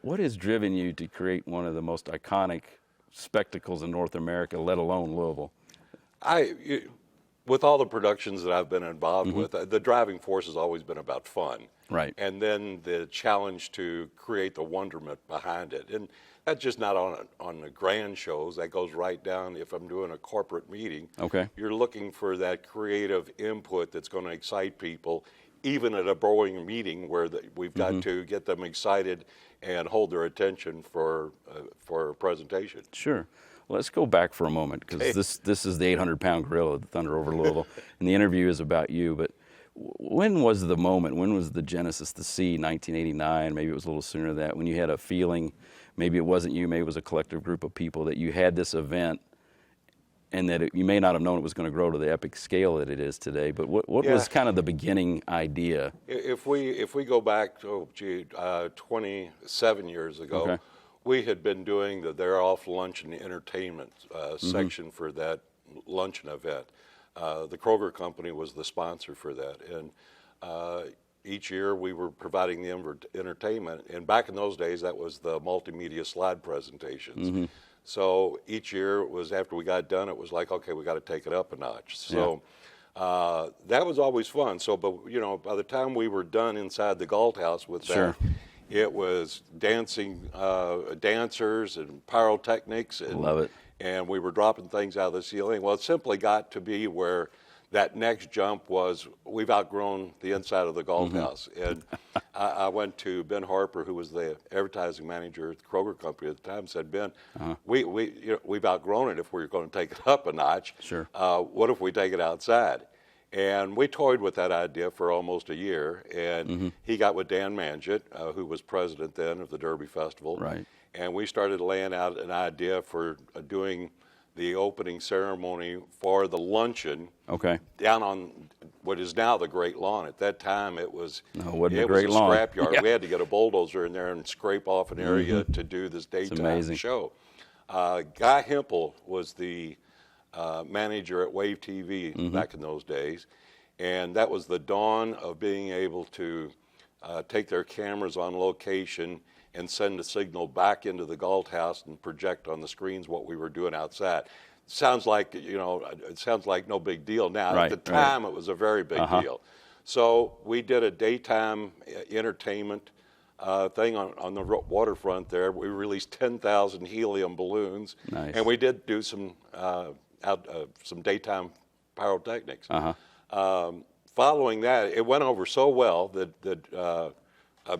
What has driven you to create one of the most iconic spectacles in North America, let alone Louisville? With all the productions that I've been involved with, the driving force has always been about fun. Right. And then the challenge to create the wonderment behind it. And that's just not on the grand shows. That goes right down if I'm doing a corporate meeting. Okay. You're looking for that creative input that's going to excite people, even at a boring meeting where we've got to get them excited and hold their attention for a presentation. Sure. Let's go back for a moment, because this is the 800-pound gorilla, the Thunder Over Louisville, and the interview is about you. But when was the moment? When was the genesis to see 1989? Maybe it was a little sooner than that, when you had a feeling, maybe it wasn't you, maybe it was a collective group of people, that you had this event, and that you may not have known it was going to grow to the epic scale that it is today. But what was kind of the beginning idea? If we go back to 27 years ago, we had been doing the They're Off Lunch and Entertainment section for that luncheon event. The Kroger Company was the sponsor for that, and each year we were providing the entertainment. And back in those days, that was the multimedia slide presentations. So each year it was, after we got done, it was like, okay, we got to take it up a notch. So that was always fun. So, but you know, by the time we were done inside the Galt House with that, it was dancing dancers and pyrotechnics. And, love it. And we were dropping things out of the ceiling. Well, it simply got to be where that next jump was, we've outgrown the inside of the Galt House. And I went to Ben Harper, who was the advertising manager at the Kroger Company at the time, and said, Ben, we've outgrown it if we're going to take it up a notch. Sure. What if we take it outside? And we toyed with that idea for almost a year, and he got with Dan Manjit, who was president then of the Derby Festival. Right. And we started laying out an idea for doing the opening ceremony for the luncheon down on what is now the Great Lawn. At that time, it was a scrapyard. We had to get a bulldozer in there and scrape off an area to do this daytime show. Guy Hempel was the manager at Wave TV back in those days, and that was the dawn of being able to take their cameras on location and send a signal back into the Galt House and project on the screens what we were doing outside. Sounds like, you know, it sounds like no big deal now. At the time, it was a very big deal. So we did a daytime entertainment thing on the waterfront there. We released 10,000 helium balloons, and we did do some daytime pyrotechnics. Following that, it went over so well that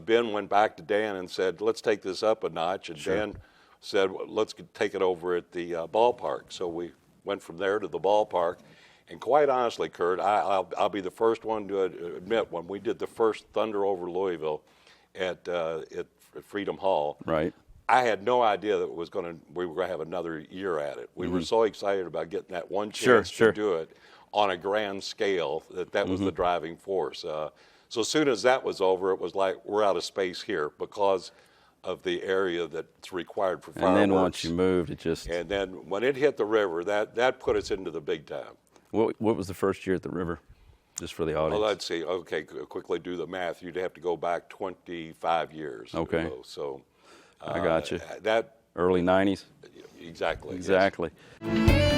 Ben went back to Dan and said, let's take this up a notch. And Dan said, well, let's take it over at the ballpark. So we went from there to the ballpark. And quite honestly, Kurt, I'll be the first one to admit, when we did the first Thunder Over Louisville at Freedom Hall, I had no idea that we were going to have another year at it. We were so excited about getting that one chance to do it on a grand scale that was the driving force. So as soon as that was over, it was like, we're out of space here because of the area that's required for fireworks. And then once you moved, it just... And then when it hit the river, that put us into the big time. What was the first year at the river, just for the audience? Well, let's see. Okay, quickly do the math. You'd have to go back 25 years. Okay. So I got you. That early 90s? Exactly. Exactly. Yes.